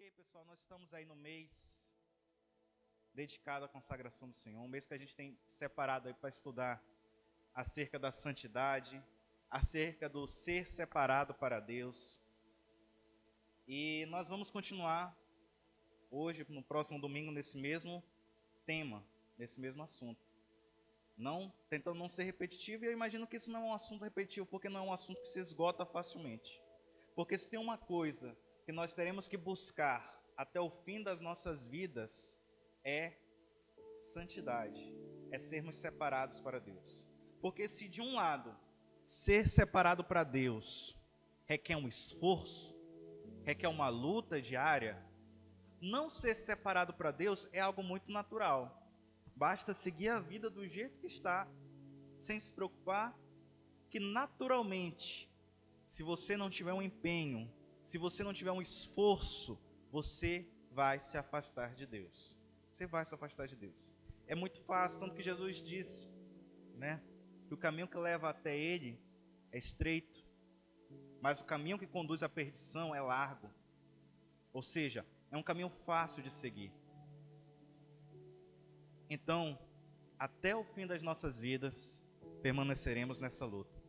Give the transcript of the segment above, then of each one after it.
aí, pessoal, nós estamos aí no mês dedicado à consagração do Senhor, um mês que a gente tem separado aí para estudar acerca da santidade, acerca do ser separado para Deus. E nós vamos continuar hoje, no próximo domingo, nesse mesmo tema, nesse mesmo assunto. Tentando não ser repetitivo, e eu imagino que isso não é um assunto repetitivo, porque não é um assunto que se esgota facilmente. Porque se tem uma coisa que nós teremos que buscar até o fim das nossas vidas, é santidade, é sermos separados para Deus. Porque se de um lado, ser separado para Deus requer um esforço, requer uma luta diária, não ser separado para Deus é algo muito natural. Basta seguir a vida do jeito que está, sem se preocupar, que naturalmente, se você não tiver um empenho, se você não tiver um esforço, você vai se afastar de Deus. Você vai se afastar de Deus. É muito fácil, tanto que Jesus disse, que o caminho que leva até Ele é estreito, mas o caminho que conduz à perdição é largo. Ou seja, é um caminho fácil de seguir. Então, até o fim das nossas vidas, permaneceremos nessa luta.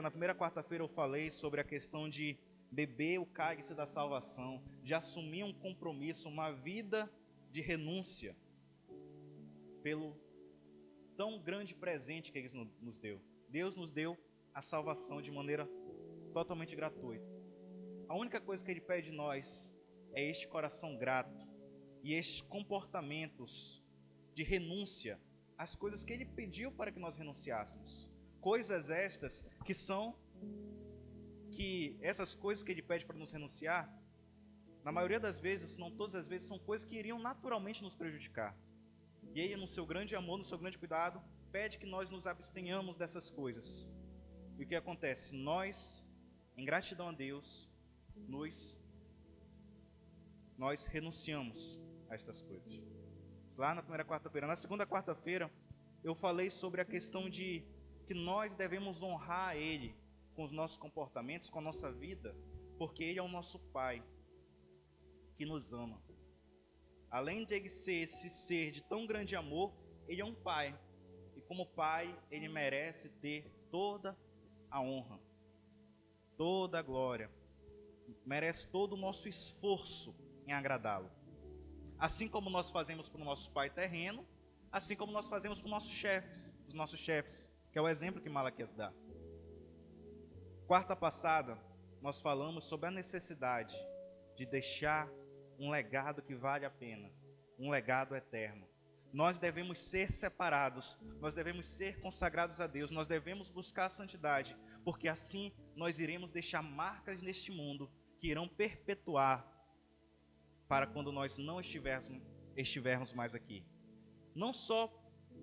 Na primeira quarta-feira eu falei sobre a questão de beber o cálice da salvação, de assumir um compromisso, uma vida de renúncia pelo tão grande presente que Ele nos deu. Deus nos deu a salvação de maneira totalmente gratuita. A única coisa que Ele pede de nós é este coração grato e estes comportamentos de renúncia às coisas que Ele pediu para que nós renunciássemos. Coisas estas que essas coisas que Ele pede para nos renunciar, na maioria das vezes, se não todas as vezes, são coisas que iriam naturalmente nos prejudicar. E Ele, no seu grande amor, no seu grande cuidado, pede que nós nos abstenhamos dessas coisas. E o que acontece? Nós, em gratidão a Deus, nós renunciamos a estas coisas. Lá na primeira quarta-feira. Na segunda quarta-feira, eu falei sobre a questão de que nós devemos honrar Ele com os nossos comportamentos, com a nossa vida, porque Ele é o nosso Pai, que nos ama. Além de Ele ser esse ser de tão grande amor, Ele é um Pai. E como Pai, Ele merece ter toda a honra, toda a glória, merece todo o nosso esforço em agradá-lo. Assim como nós fazemos para o nosso Pai terreno, assim como nós fazemos para os nossos chefes, que é o exemplo que Malaquias dá. Quarta passada, nós falamos sobre a necessidade de deixar um legado que vale a pena, um legado eterno. Nós devemos ser separados, nós devemos ser consagrados a Deus, nós devemos buscar a santidade, porque assim nós iremos deixar marcas neste mundo que irão perpetuar para quando nós não estivermos mais aqui. Não só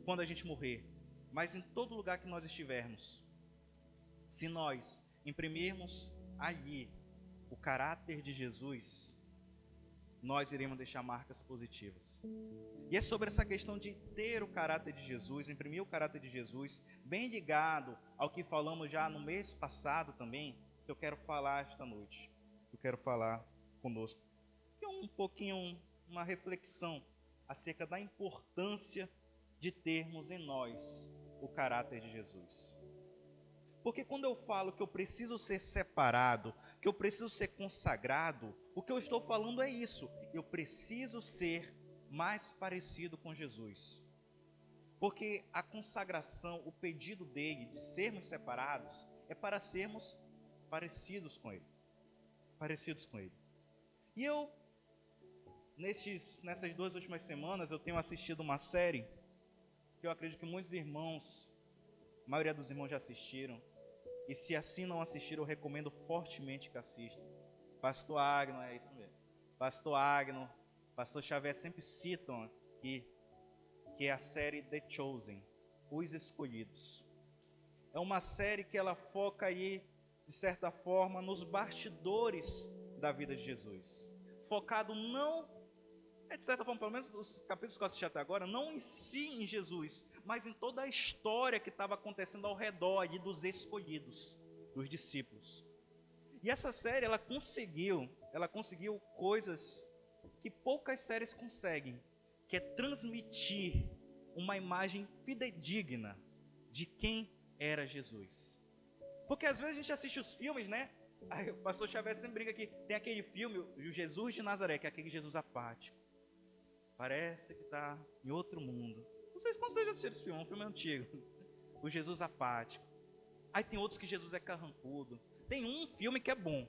quando a gente morrer, mas em todo lugar que nós estivermos. Se nós imprimirmos ali o caráter de Jesus, nós iremos deixar marcas positivas. E é sobre essa questão de ter o caráter de Jesus, imprimir o caráter de Jesus, bem ligado ao que falamos já no mês passado também, que eu quero falar esta noite. Eu quero falar conosco. Que é um pouquinho uma reflexão acerca da importância de termos em nós o caráter de Jesus. Porque quando eu falo que eu preciso ser separado, que eu preciso ser consagrado, o que eu estou falando é isso. Eu preciso ser mais parecido com Jesus. Porque a consagração, o pedido dele de sermos separados, é para sermos parecidos com ele. Parecidos com ele. E eu, nessas 2 últimas semanas, eu tenho assistido uma série que eu acredito que muitos irmãos, a maioria dos irmãos já assistiram. E se assim não assistiram, eu recomendo fortemente que assistam. Pastor Agno, é isso mesmo. Pastor Agno, Pastor Xavier sempre citam aqui, que é a série The Chosen, Os Escolhidos. É uma série que ela foca aí, de certa forma, nos bastidores da vida de Jesus. Focado não, de certa forma, pelo menos os capítulos que eu assisti até agora, não em si em Jesus, mas em toda a história que estava acontecendo ao redor ali dos escolhidos, dos discípulos. E essa série, ela conseguiu ela conseguiu coisas que poucas séries conseguem, que é transmitir uma imagem fidedigna de quem era Jesus. Porque às vezes a gente assiste os filmes, né? Aí o pastor Xavier sempre brinca que tem aquele filme, o Jesus de Nazaré, que é aquele Jesus apático. Parece que está em outro mundo. Não sei se vocês já assistiram esse filme, é um filme antigo. O Jesus apático. Aí tem outros que Jesus é carrancudo. Tem um filme que é bom,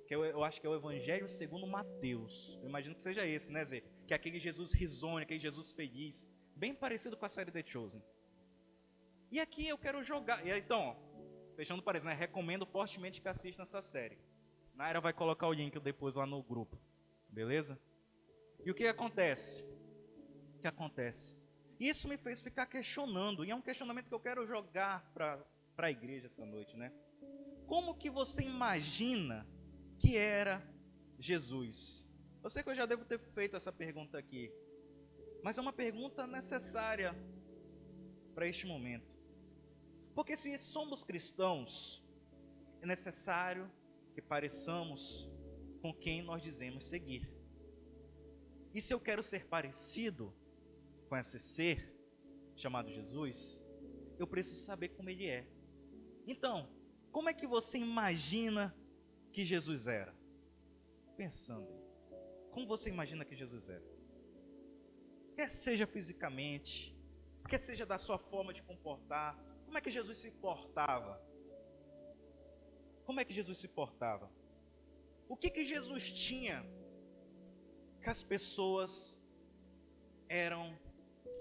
que eu acho que é o Evangelho segundo Mateus. Eu imagino que seja esse, né, Zé? Que é aquele Jesus risonho, aquele Jesus feliz. Bem parecido com a série The Chosen. E aqui eu quero jogar. E aí, então, fechando parênteses, né? Recomendo fortemente que assista essa série. Naira vai colocar o link depois lá no grupo. Beleza? E o que acontece? O que acontece? Isso me fez ficar questionando. E é um questionamento que eu quero jogar para a igreja essa noite, né? Como que você imagina que era Jesus? Eu sei que eu já devo ter feito essa pergunta aqui. Mas é uma pergunta necessária para este momento. Porque se somos cristãos, é necessário que pareçamos com quem nós dizemos seguir. E se eu quero ser parecido com esse ser chamado Jesus, eu preciso saber como ele é. Então, como é que você imagina que Jesus era? Pensando, como você imagina que Jesus era? Quer seja fisicamente, quer seja da sua forma de comportar, como é que Jesus se portava? Como é que Jesus se portava? O que Jesus tinha que as pessoas eram?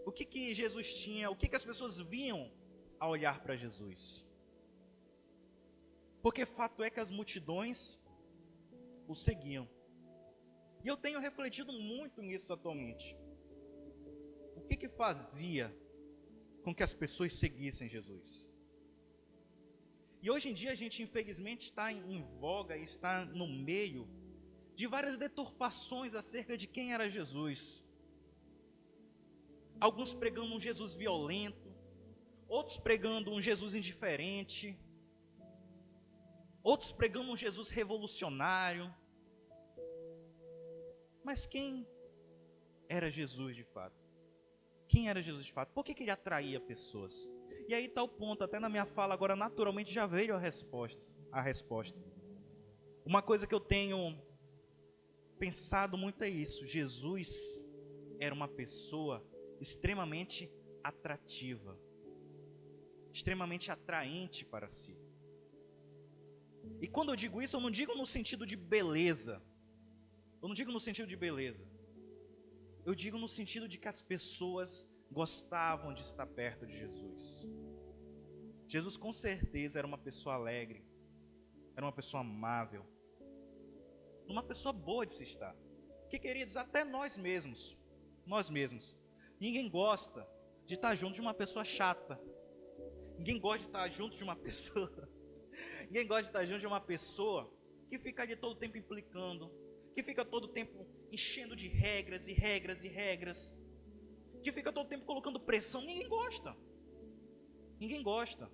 O que Jesus tinha? O que as pessoas viam ao olhar para Jesus? Porque fato é que as multidões o seguiam. E eu tenho refletido muito nisso atualmente. O que fazia com que as pessoas seguissem Jesus? E hoje em dia a gente infelizmente está em voga, está no meio de várias deturpações acerca de quem era Jesus. Alguns pregando um Jesus violento, outros pregando um Jesus indiferente, outros pregando um Jesus revolucionário. Mas quem era Jesus de fato? Quem era Jesus de fato? Por que ele atraía pessoas? E aí está o ponto, até na minha fala agora naturalmente já veio a resposta. Uma coisa que eu tenho pensado muito é isso. Jesus era uma pessoa extremamente atrativa, extremamente atraente para si. E quando eu digo isso, eu não digo no sentido de beleza. Eu não digo no sentido de beleza. Eu digo no sentido de que as pessoas gostavam de estar perto de Jesus. Jesus com certeza era uma pessoa alegre, era uma pessoa amável, uma pessoa boa de se estar. Que, queridos, até nós mesmos, ninguém gosta de estar junto de uma pessoa chata. Ninguém gosta de estar junto de uma pessoa. Ninguém gosta de estar junto de uma pessoa que fica ali todo o tempo implicando, que fica todo o tempo enchendo de regras e regras e regras, que fica todo o tempo colocando pressão. Ninguém gosta. Ninguém gosta.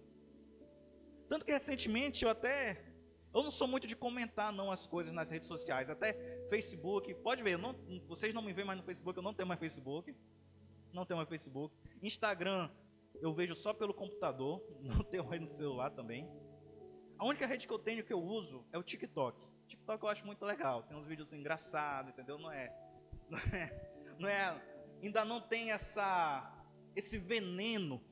Tanto que recentemente eu não sou muito de comentar não as coisas nas redes sociais, até Facebook, pode ver, vocês não me veem mais no Facebook, eu não tenho mais Facebook. Instagram eu vejo só pelo computador, não tenho mais no celular também. A única rede que eu tenho, que eu uso, é o TikTok. TikTok eu acho muito legal, tem uns vídeos engraçados, entendeu? Ainda não tem esse veneno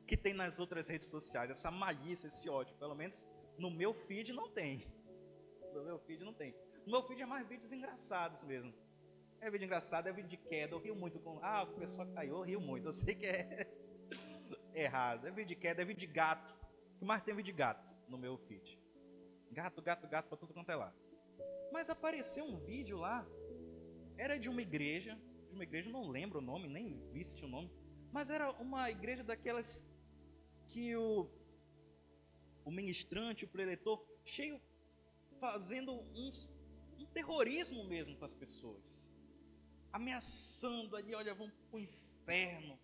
que tem nas outras redes sociais, essa malícia, esse ódio. Pelo menos no meu feed não tem. No meu feed é mais vídeos engraçados mesmo. É vídeo engraçado, é vídeo de queda. Eu rio muito com. A pessoa caiu, eu rio muito. Eu sei que é errado. É vídeo de queda, é vídeo de gato. O que mais tem vídeo de gato no meu feed? Gato pra tudo quanto é lá. Mas apareceu um vídeo lá. Era de uma igreja, não lembro o nome, nem vi se tinha o nome. Mas era uma igreja daquelas que o ministrante, o preletor, cheio, fazendo um terrorismo mesmo com as pessoas. Ameaçando ali, olha, vão para o inferno,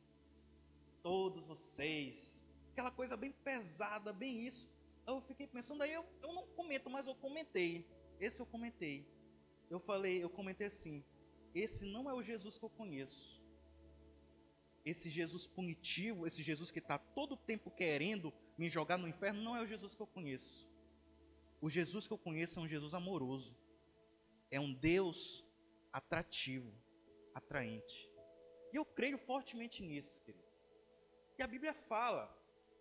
todos vocês. Aquela coisa bem pesada, bem isso. Eu fiquei pensando, aí eu não comento, mas eu comentei. Esse eu comentei. eu comentei assim, esse não é o Jesus que eu conheço. Esse Jesus punitivo, esse Jesus que está todo o tempo querendo me jogar no inferno, não é o Jesus que eu conheço. O Jesus que eu conheço é um Jesus amoroso. É um Deus atrativo, atraente. E eu creio fortemente nisso, querido. E a Bíblia fala,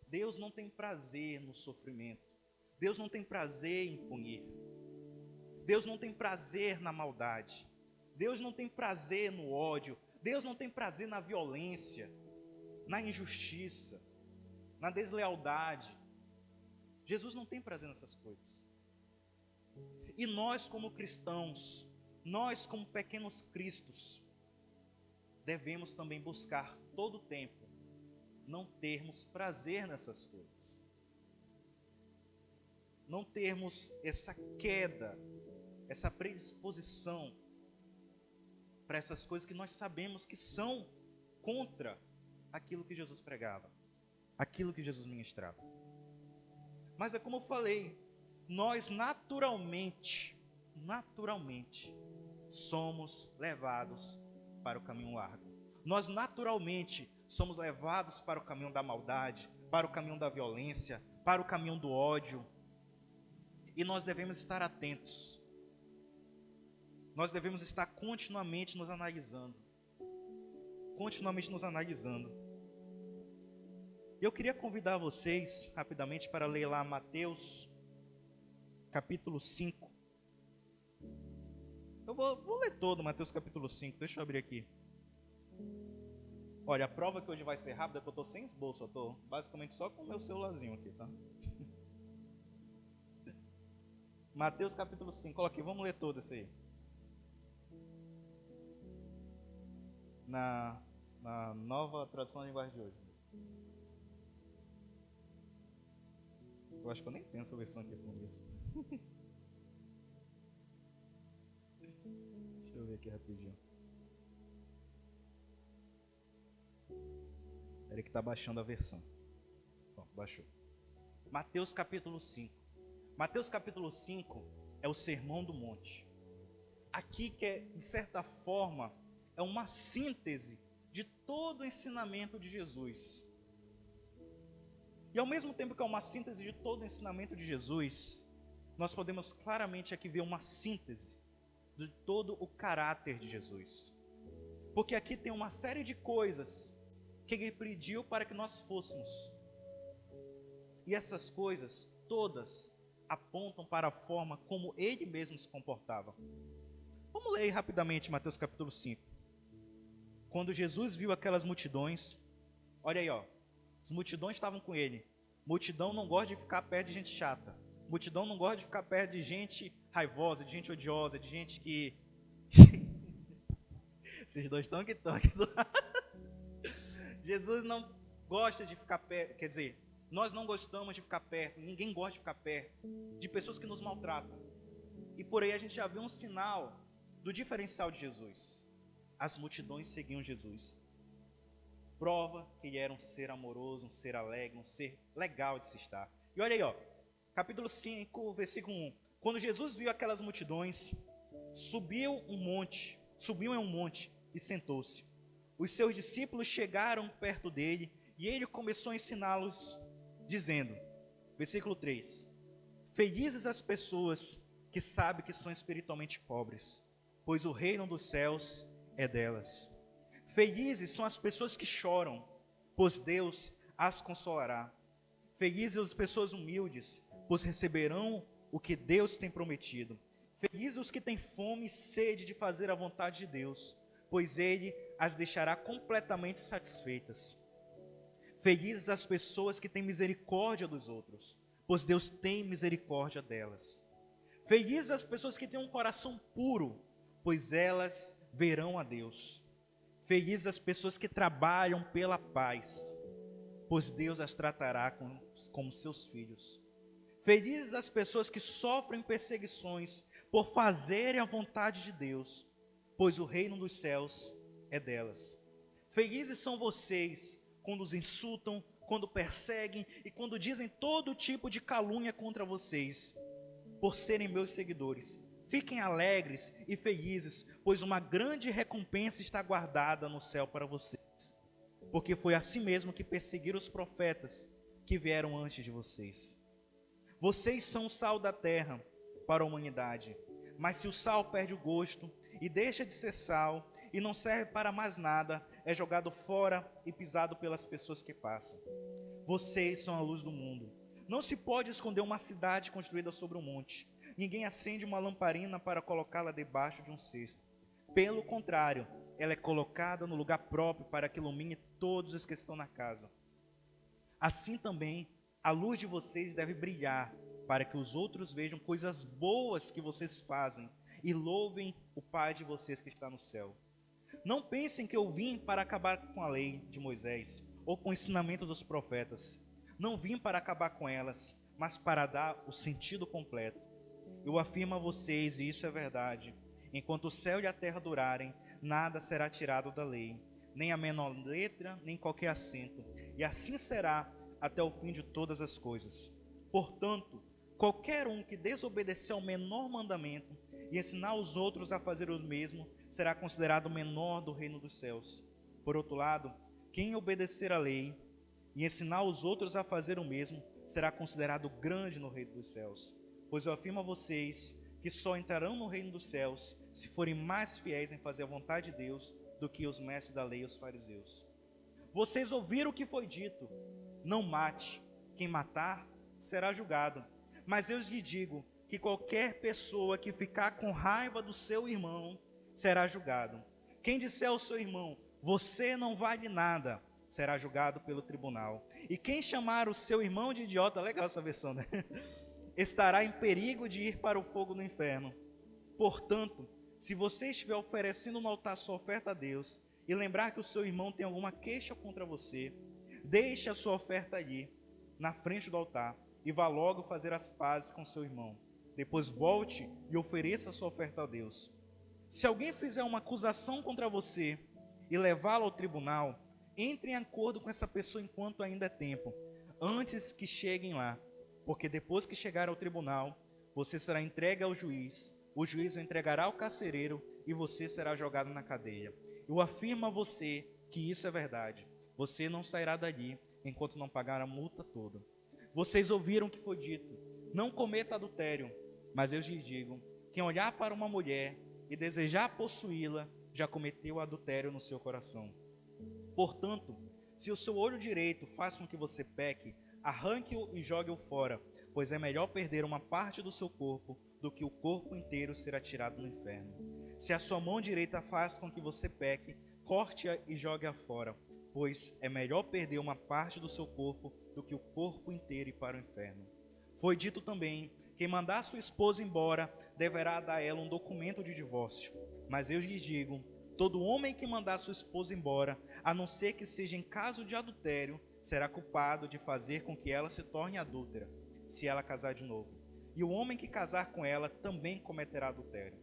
Deus não tem prazer no sofrimento. Deus não tem prazer em punir. Deus não tem prazer na maldade. Deus não tem prazer no ódio. Deus não tem prazer na violência, na injustiça, na deslealdade. Jesus não tem prazer nessas coisas. E nós como cristãos, nós como pequenos cristos, devemos também buscar todo o tempo não termos prazer nessas coisas. Não termos essa queda, essa predisposição para essas coisas que nós sabemos que são contra aquilo que Jesus pregava, aquilo que Jesus ministrava. Mas é como eu falei, nós naturalmente somos levados para o caminho largo. Nós naturalmente somos levados para o caminho da maldade, para o caminho da violência, para o caminho do ódio. E nós devemos estar atentos. Nós devemos estar continuamente nos analisando. Eu queria convidar vocês, rapidamente, para ler lá Mateus, capítulo 5. Eu vou ler todo Mateus capítulo 5, deixa eu abrir aqui. Olha, a prova que hoje vai ser rápida é que eu estou sem esboço, eu estou basicamente só com o meu celularzinho aqui, tá? Mateus capítulo 5, coloquei, vamos ler todo esse aí. Na nova tradução da linguagem de hoje. Eu acho que eu nem tenho essa versão aqui com isso. Deixa eu ver aqui rapidinho. Peraí que está baixando a versão. Bom, baixou. Mateus capítulo 5. Mateus capítulo 5 é o Sermão do Monte. Aqui que é, de certa forma, é uma síntese de todo o ensinamento de Jesus. E ao mesmo tempo que é uma síntese de todo o ensinamento de Jesus, nós podemos claramente aqui ver uma síntese de todo o caráter de Jesus. Porque aqui tem uma série de coisas que ele pediu para que nós fôssemos. E essas coisas, todas, apontam para a forma como ele mesmo se comportava. Vamos ler rapidamente Mateus capítulo 5. Quando Jesus viu aquelas multidões, olha aí, ó, as multidões estavam com ele. Multidão não gosta de ficar perto de gente chata. Multidão não gosta de ficar perto de gente raivosa, de gente odiosa, de gente que... Esses dois estão aqui. Jesus não gosta de ficar perto, quer dizer, nós não gostamos de ficar perto, ninguém gosta de ficar perto de pessoas que nos maltratam. E por aí a gente já vê um sinal do diferencial de Jesus. As multidões seguiam Jesus. Prova que ele era um ser amoroso, um ser alegre, um ser legal de se estar. E olha aí, ó, capítulo 5, versículo 1. Quando Jesus viu aquelas multidões, subiu em um monte e sentou-se. Os seus discípulos chegaram perto dele e ele começou a ensiná-los, dizendo, versículo 3, felizes as pessoas que sabem que são espiritualmente pobres, pois o reino dos céus é delas. Felizes são as pessoas que choram, pois Deus as consolará. Felizes as pessoas humildes, pois receberão o que Deus tem prometido. Felizes os que têm fome e sede de fazer a vontade de Deus, pois Ele as deixará completamente satisfeitas. Felizes as pessoas que têm misericórdia dos outros, pois Deus tem misericórdia delas. Felizes as pessoas que têm um coração puro, pois elas verão a Deus. Felizes as pessoas que trabalham pela paz, pois Deus as tratará como seus filhos. Felizes as pessoas que sofrem perseguições por fazerem a vontade de Deus, pois o reino dos céus é delas. Felizes são vocês quando os insultam, quando perseguem e quando dizem todo tipo de calúnia contra vocês, por serem meus seguidores. Fiquem alegres e felizes, pois uma grande recompensa está guardada no céu para vocês. Porque foi assim mesmo que perseguiram os profetas que vieram antes de vocês. Vocês são o sal da terra para a humanidade. Mas se o sal perde o gosto e deixa de ser sal e não serve para mais nada, é jogado fora e pisado pelas pessoas que passam. Vocês são a luz do mundo. Não se pode esconder uma cidade construída sobre um monte. Ninguém acende uma lamparina para colocá-la debaixo de um cesto. Pelo contrário, ela é colocada no lugar próprio para que ilumine todos os que estão na casa. Assim também, a luz de vocês deve brilhar, para que os outros vejam coisas boas que vocês fazem e louvem o Pai de vocês que está no céu. Não pensem que eu vim para acabar com a lei de Moisés ou com o ensinamento dos profetas. Não vim para acabar com elas, mas para dar o sentido completo. Eu afirmo a vocês, e isso é verdade, enquanto o céu e a terra durarem, nada será tirado da lei, nem a menor letra, nem qualquer acento, e assim será até o fim de todas as coisas. Portanto, qualquer um que desobedecer ao menor mandamento e ensinar os outros a fazer o mesmo, será considerado o menor do reino dos céus. Por outro lado, quem obedecer à lei e ensinar os outros a fazer o mesmo, será considerado grande no reino dos céus. Pois eu afirmo a vocês que só entrarão no reino dos céus se forem mais fiéis em fazer a vontade de Deus do que os mestres da lei e os fariseus. Vocês ouviram o que foi dito: não mate, quem matar será julgado. Mas eu lhes digo que qualquer pessoa que ficar com raiva do seu irmão será julgado. Quem disser ao seu irmão, você não vale nada, será julgado pelo tribunal. E quem chamar o seu irmão de idiota, legal essa versão, né? Estará em perigo de ir para o fogo do inferno. Portanto, se você estiver oferecendo no altar sua oferta a Deus e lembrar que o seu irmão tem alguma queixa contra você, deixe a sua oferta ali, na frente do altar, e vá logo fazer as pazes com seu irmão. Depois volte e ofereça a sua oferta a Deus. Se alguém fizer uma acusação contra você e levá-lo ao tribunal, entre em acordo com essa pessoa enquanto ainda é tempo, antes que cheguem lá. Porque depois que chegar ao tribunal, você será entregue ao juiz, o juiz o entregará ao carcereiro e você será jogado na cadeia. Eu afirmo a você que isso é verdade. Você não sairá dali enquanto não pagar a multa toda. Vocês ouviram o que foi dito: não cometa adultério. Mas eu lhes digo, quem olhar para uma mulher e desejar possuí-la, já cometeu adultério no seu coração. Portanto, se o seu olho direito faz com que você peque, arranque-o e jogue-o fora, pois é melhor perder uma parte do seu corpo do que o corpo inteiro ser atirado no inferno. Se a sua mão direita faz com que você peque, corte-a e jogue-a fora, pois é melhor perder uma parte do seu corpo do que o corpo inteiro ir para o inferno. Foi dito também, quem mandar sua esposa embora, deverá dar a ela um documento de divórcio. Mas eu lhes digo, todo homem que mandar sua esposa embora, a não ser que seja em caso de adultério, será culpado de fazer com que ela se torne adúltera, se ela casar de novo. E o homem que casar com ela também cometerá adultério.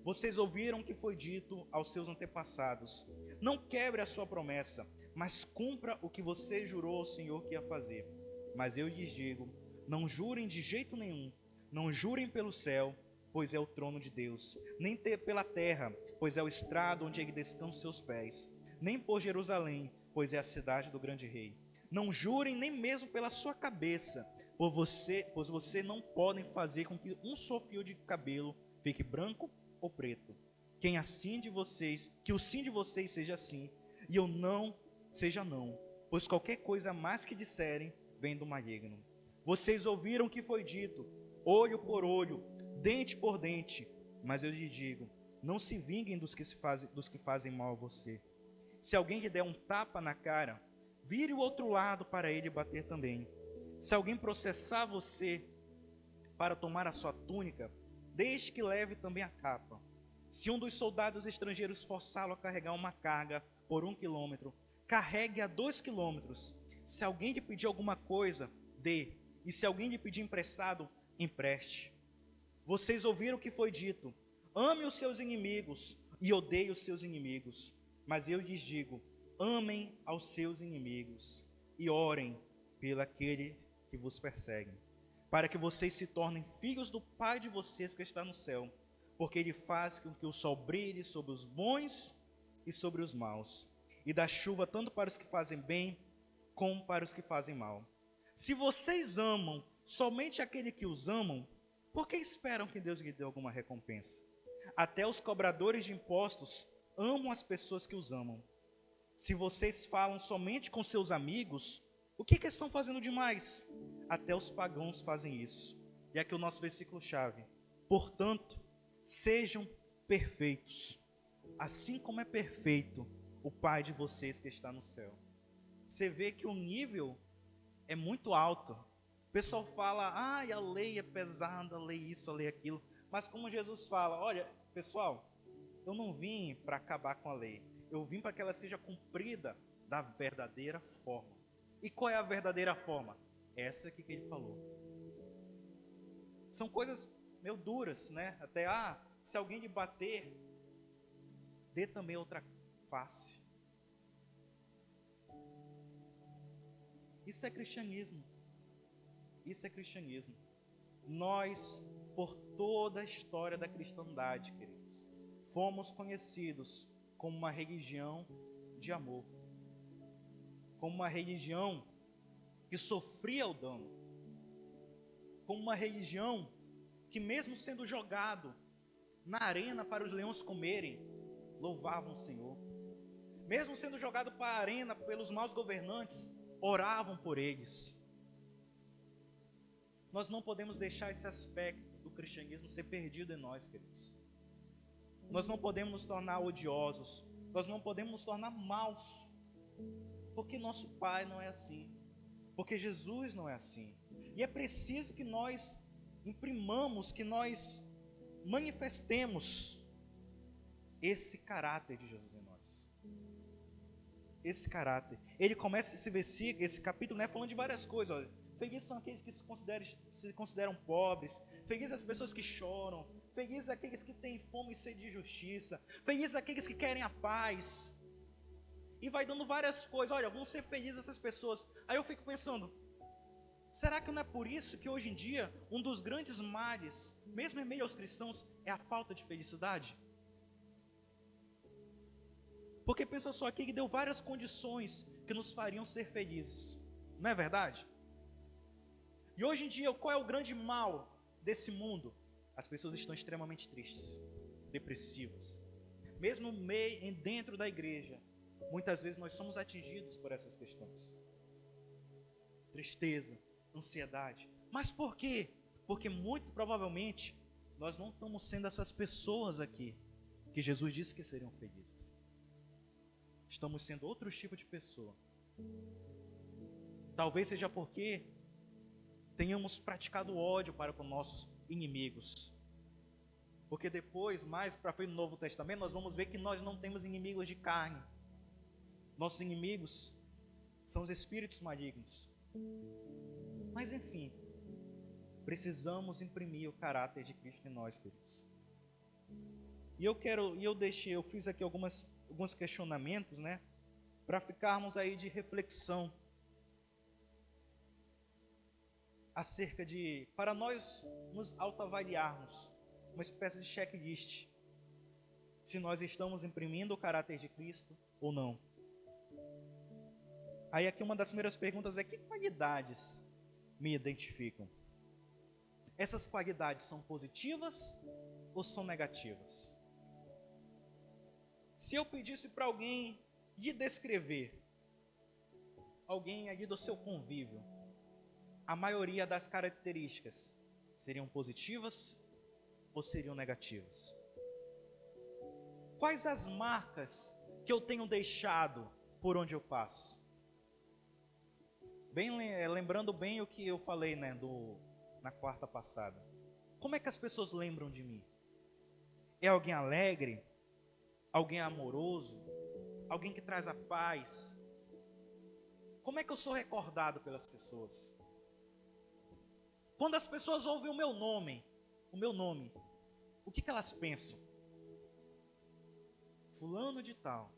Vocês ouviram o que foi dito aos seus antepassados: não quebre a sua promessa, mas cumpra o que você jurou ao Senhor que ia fazer. Mas eu lhes digo, não jurem de jeito nenhum. Não jurem pelo céu, pois é o trono de Deus, nem pela terra, pois é o estrado onde estão seus pés, nem por Jerusalém, pois é a cidade do grande rei. Não jurem nem mesmo pela sua cabeça, pois você não podem fazer com que um só fio de cabelo fique branco ou preto. Que o sim de vocês seja sim, e o não seja não, pois qualquer coisa mais que disserem vem do maligno. Vocês ouviram o que foi dito: olho por olho, dente por dente. Mas eu lhes digo, não se vinguem dos que fazem mal a você. Se alguém lhe der um tapa na cara, vire o outro lado para ele bater também. Se alguém processar você para tomar a sua túnica, deixe que leve também a capa. Se um dos soldados estrangeiros forçá-lo a carregar uma carga por 1 quilômetro, carregue a 2 quilômetros. Se alguém lhe pedir alguma coisa, dê. E se alguém lhe pedir emprestado, empreste. Vocês ouviram o que foi dito: ame os seus inimigos e odeie os seus inimigos. Mas eu lhes digo, amem aos seus inimigos e orem pelo aquele que vos persegue, para que vocês se tornem filhos do Pai de vocês que está no céu. porque Ele faz com que o sol brilhe sobre os bons e sobre os maus, e dá chuva tanto para os que fazem bem, como para os que fazem mal. Se vocês amam somente aquele que os amam, por que esperam que Deus lhe dê alguma recompensa? Até os cobradores de impostos amam as pessoas que os amam. Se vocês falam somente com seus amigos, o que estão fazendo demais? Até os pagãos fazem isso. E aqui o nosso versículo-chave. Portanto, sejam perfeitos, assim como é perfeito o Pai de vocês que está no céu. Você vê que o nível é muito alto. O pessoal fala, a lei é pesada, a lei isso, a lei aquilo. Mas como Jesus fala, olha, pessoal, eu não vim para acabar com a lei. Eu vim para que ela seja cumprida da verdadeira forma. E qual é a verdadeira forma? Essa aqui que ele falou. São coisas meio duras, né? Até, se alguém lhe bater, dê também outra face. Isso é cristianismo. Isso é cristianismo. Nós, por toda a história da cristandade, queridos, fomos conhecidos como uma religião de amor. Como uma religião que sofria o dano. Como uma religião que, mesmo sendo jogado na arena para os leões comerem, louvavam o Senhor. Mesmo sendo jogado para a arena pelos maus governantes, oravam por eles. Nós não podemos deixar esse aspecto do cristianismo ser perdido em nós, queridos. Nós não podemos nos tornar odiosos. Nós não podemos nos tornar maus. Porque nosso Pai não é assim. Porque Jesus não é assim. E é preciso que nós imprimamos, que nós manifestemos esse caráter de Jesus em nós. Esse caráter. Ele começa esse versículo, esse capítulo, né, falando de várias coisas. Olha, felizes são aqueles que se consideram pobres. Felizes as pessoas que choram. Felizes aqueles que têm fome e sede de justiça. Felizes aqueles que querem a paz. E vai dando várias coisas. Olha, vão ser felizes essas pessoas. Aí eu fico pensando, será que não é por isso que hoje em dia um dos grandes males, mesmo em meio aos cristãos, é a falta de felicidade? Porque pensa só, aqui ele deu várias condições que nos fariam ser felizes. Não é verdade? E hoje em dia, qual é o grande mal desse mundo? As pessoas estão extremamente tristes, depressivas. Mesmo dentro da igreja, muitas vezes nós somos atingidos por essas questões. Tristeza, ansiedade. Mas por quê? Porque muito provavelmente nós não estamos sendo essas pessoas aqui que Jesus disse que seriam felizes. Estamos sendo outro tipo de pessoa. Talvez seja porque tenhamos praticado ódio para com nossos inimigos. Porque depois, mais para frente no Novo Testamento, nós vamos ver que nós não temos inimigos de carne. Nossos inimigos são os espíritos malignos. Mas enfim, precisamos imprimir o caráter de Cristo em nós, queridos. Eu fiz aqui alguns questionamentos, né, para ficarmos aí de reflexão acerca de, para nós nos autoavaliarmos, uma espécie de checklist, se nós estamos imprimindo o caráter de Cristo ou não. Aí aqui uma das primeiras perguntas é: que qualidades me identificam? Essas qualidades são positivas ou são negativas? Se eu pedisse para alguém lhe descrever, alguém ali do seu convívio, a maioria das características seriam positivas ou seriam negativas? Quais as marcas que eu tenho deixado por onde eu passo? Lembrando bem o que eu falei, né, na quarta passada. Como é que as pessoas lembram de mim? É alguém alegre? Alguém amoroso? Alguém que traz a paz? Como é que eu sou recordado pelas pessoas? Quando as pessoas ouvem o meu nome, o que elas pensam? Fulano de tal.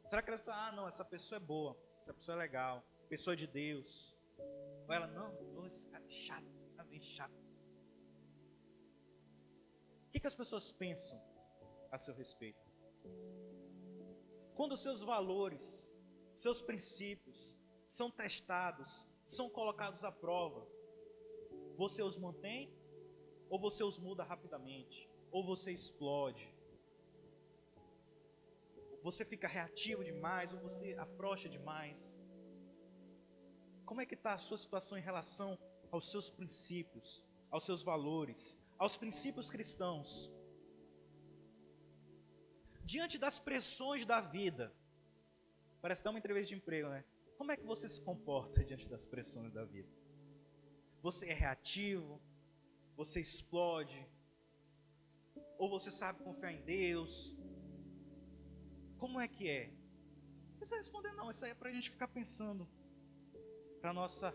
Será que elas pensam, não, essa pessoa é boa, essa pessoa é legal, pessoa de Deus? Ou ela, não, esse cara é chato, tá bem chato. O que que as pessoas pensam a seu respeito? Quando os seus valores, seus princípios são testados, são colocados à prova, você os mantém ou você os muda rapidamente? Ou você explode? Você fica reativo demais ou você afrouxa demais? Como é que está a sua situação em relação aos seus princípios, aos seus valores, aos princípios cristãos? Diante das pressões da vida, parece dar uma entrevista de emprego, né? Como é que você se comporta diante das pressões da vida? Você é reativo? Você explode? Ou você sabe confiar em Deus? Como é que é? Não precisa responder não, isso aí é para a gente ficar pensando, para a nossa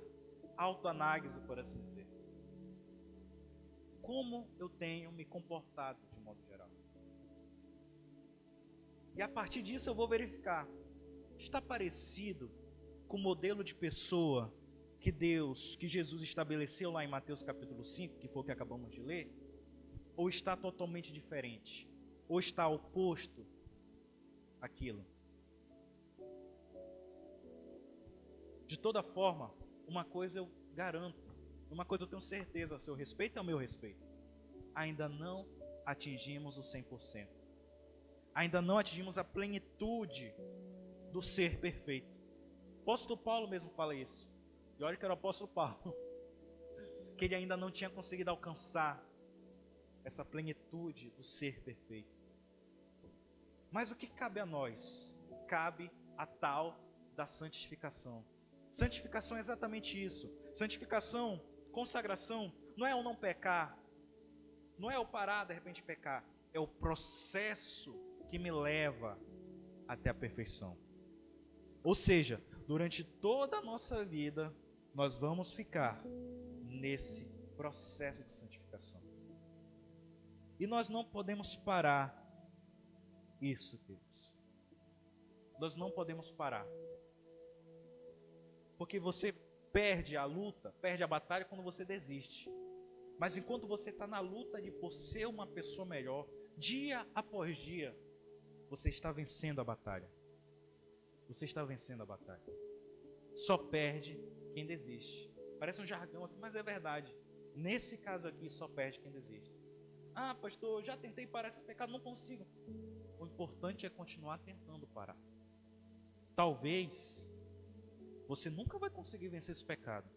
autoanálise, por assim dizer. Como eu tenho me comportado de modo geral? E a partir disso eu vou verificar, está parecido com o modelo de pessoa que Jesus estabeleceu lá em Mateus capítulo 5, que foi o que acabamos de ler? Ou está totalmente diferente? Ou está oposto àquilo? De toda forma, uma coisa eu garanto, uma coisa eu tenho certeza a seu respeito e ao meu respeito: ainda não atingimos o 100%. Ainda não atingimos a plenitude do ser perfeito. O apóstolo Paulo mesmo fala isso. E olha que era o apóstolo Paulo, que ele ainda não tinha conseguido alcançar essa plenitude do ser perfeito. Mas o que cabe a nós? Cabe a tal da santificação. Santificação é exatamente isso. Santificação, consagração, não é o não pecar, não é o parar de repente pecar, é o processo que me leva até a perfeição. Ou seja, durante toda a nossa vida, nós vamos ficar nesse processo de santificação. E nós não podemos parar isso, queridos. Nós não podemos parar. Porque você perde a luta, perde a batalha quando você desiste. Mas enquanto você está na luta de por ser uma pessoa melhor, dia após dia, você está vencendo a batalha. Você está vencendo a batalha. Só perde quem desiste. Parece um jargão assim, mas é verdade. Nesse caso aqui, só perde quem desiste. Ah, pastor, já tentei parar esse pecado, não consigo. O importante é continuar tentando parar. Talvez você nunca vai conseguir vencer esse pecado.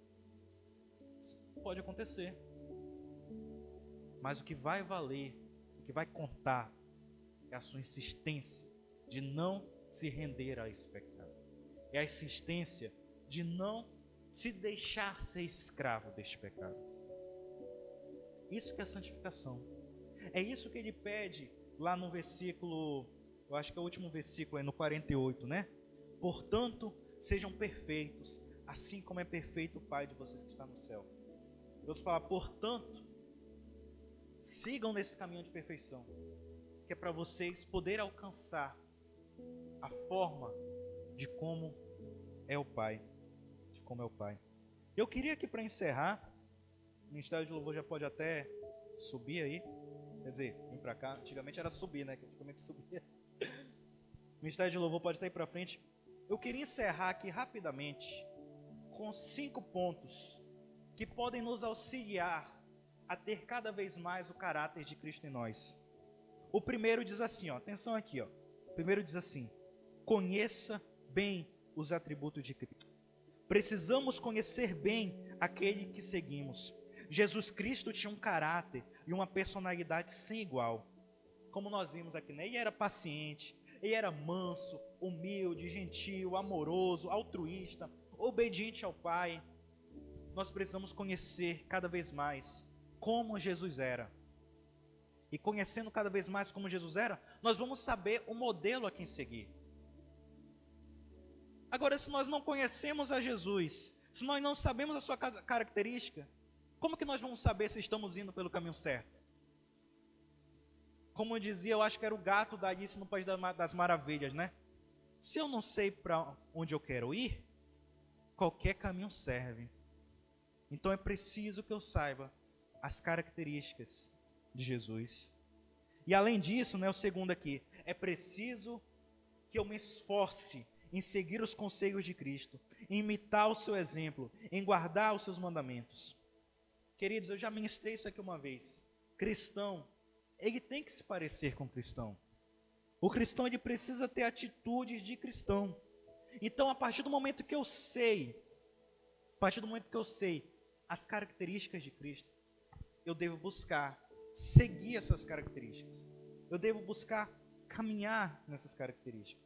Pode acontecer. Mas o que vai valer, o que vai contar, é a sua insistência de não se render a esse pecado. É a insistência de não se deixar ser escravo deste pecado. Isso que é santificação. É isso que ele pede lá no versículo, eu acho que é o último versículo, é no 48, né? Portanto, sejam perfeitos, assim como é perfeito o Pai de vocês que está no céu. Deus fala, portanto, sigam nesse caminho de perfeição, que é para vocês poderem alcançar a forma de como é o Pai. De como é o Pai. Eu queria que, para encerrar, o Ministério de Louvor já pode até subir aí. Quer dizer, vem para cá. Antigamente era subir, né? Antigamente subia. O Ministério de Louvor pode até ir para frente. Eu queria encerrar aqui rapidamente com 5 pontos que podem nos auxiliar a ter cada vez mais o caráter de Cristo em nós. O primeiro diz assim, ó, atenção aqui, ó. O primeiro diz assim: conheça bem os atributos de Cristo. Precisamos conhecer bem aquele que seguimos. Jesus Cristo tinha um caráter e uma personalidade sem igual. Como nós vimos aqui, né? Ele era paciente, ele era manso, humilde, gentil, amoroso, altruísta, obediente ao Pai. Nós precisamos conhecer cada vez mais como Jesus era. E conhecendo cada vez mais como Jesus era, nós vamos saber o modelo a quem seguir. Agora, se nós não conhecemos a Jesus, se nós não sabemos a sua característica, como que nós vamos saber se estamos indo pelo caminho certo? Como eu dizia, eu acho que era o gato da Alice no País das Maravilhas, né? Se eu não sei para onde eu quero ir, qualquer caminho serve. Então é preciso que eu saiba as características de Jesus. E além disso, né, o segundo aqui, é preciso que eu me esforce em seguir os conselhos de Cristo, em imitar o seu exemplo, em guardar os seus mandamentos. Queridos, eu já ministrei isso aqui uma vez. Cristão, ele tem que se parecer com cristão. O cristão, ele precisa ter atitudes de cristão. Então, a partir do momento que eu sei as características de Cristo, eu devo buscar seguir essas características. Eu devo buscar caminhar nessas características.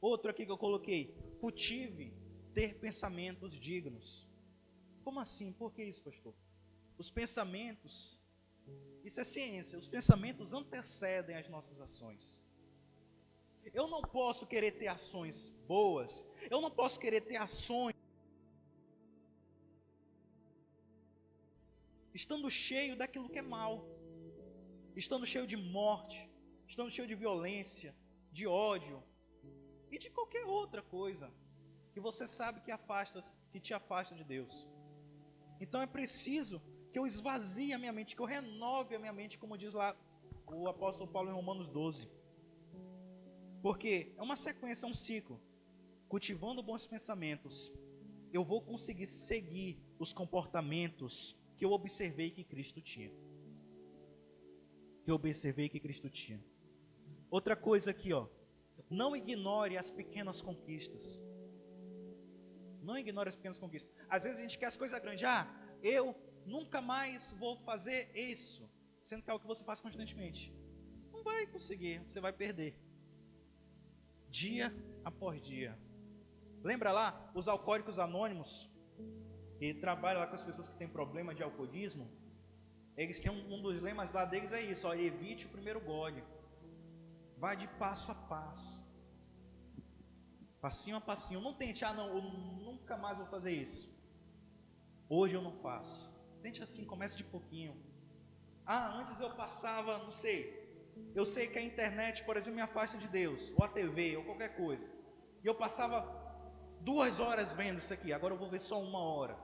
Outro aqui que eu coloquei, cultive ter pensamentos dignos. Como assim? Por que isso, pastor? Os pensamentos, isso é ciência, os pensamentos antecedem as nossas ações. Eu não posso querer ter ações boas, eu não posso querer ter ações estando cheio daquilo que é mal, estando cheio de morte, estando cheio de violência, de ódio e de qualquer outra coisa que você sabe que te afasta de Deus. Então é preciso que eu esvazie a minha mente, que eu renove a minha mente, como diz lá o apóstolo Paulo em Romanos 12. Porque é uma sequência, é um ciclo. Cultivando bons pensamentos, eu vou conseguir seguir os comportamentos que eu observei que Cristo tinha. Outra coisa aqui, ó. Não ignore as pequenas conquistas. Não ignore as pequenas conquistas. Às vezes a gente quer as coisas grandes. Eu nunca mais vou fazer isso. Sendo que é o que você faz constantemente. Não vai conseguir, você vai perder. Dia após dia. Lembra lá, os alcoólicos anônimos, que trabalham lá com as pessoas que têm problema de alcoolismo? Eles têm um dos lemas lá deles é isso, ó, evite o primeiro gole. Vai de passo a passo. Passinho a passinho. Não tente, não, eu nunca mais vou fazer isso. Hoje eu não faço. Tente assim, comece de pouquinho. Antes eu passava, não sei. Eu sei que a internet, por exemplo, me afasta de Deus, ou a TV, ou qualquer coisa. E eu passava 2 horas vendo isso aqui, agora eu vou ver só 1 hora.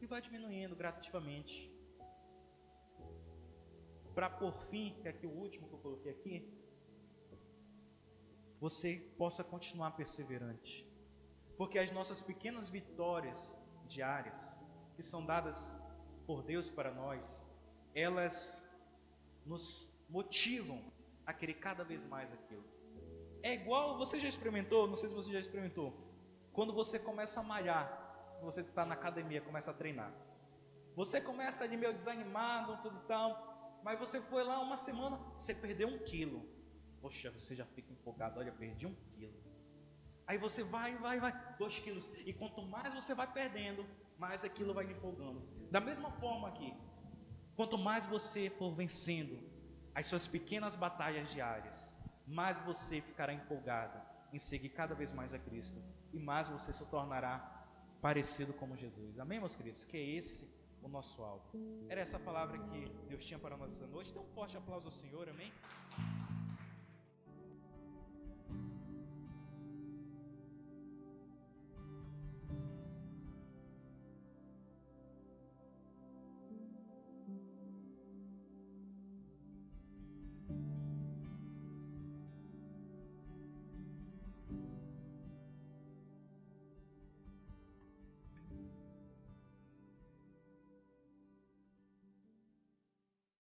E vai diminuindo gradativamente. Para por fim, que é aqui o último que eu coloquei aqui, você possa continuar perseverante. Porque as nossas pequenas vitórias diárias, que são dadas por Deus para nós, elas nos motivam a querer cada vez mais aquilo. É igual, você já experimentou, não sei se você já experimentou, quando você começa a malhar, você está na academia, começa a treinar. Você começa ali meio desanimado, tudo e tal, mas você foi lá 1 semana, você perdeu 1 quilo. Poxa, você já fica empolgado, olha, perdi 1 quilo. Aí você vai, 2 quilos. E quanto mais você vai perdendo, mais aquilo vai empolgando. Da mesma forma aqui, quanto mais você for vencendo as suas pequenas batalhas diárias, mais você ficará empolgado em seguir cada vez mais a Cristo. E mais você se tornará parecido como Jesus. Amém, meus queridos? Que é esse o nosso alvo. Era essa palavra que Deus tinha para nós essa noite. Dê um forte aplauso ao Senhor, amém?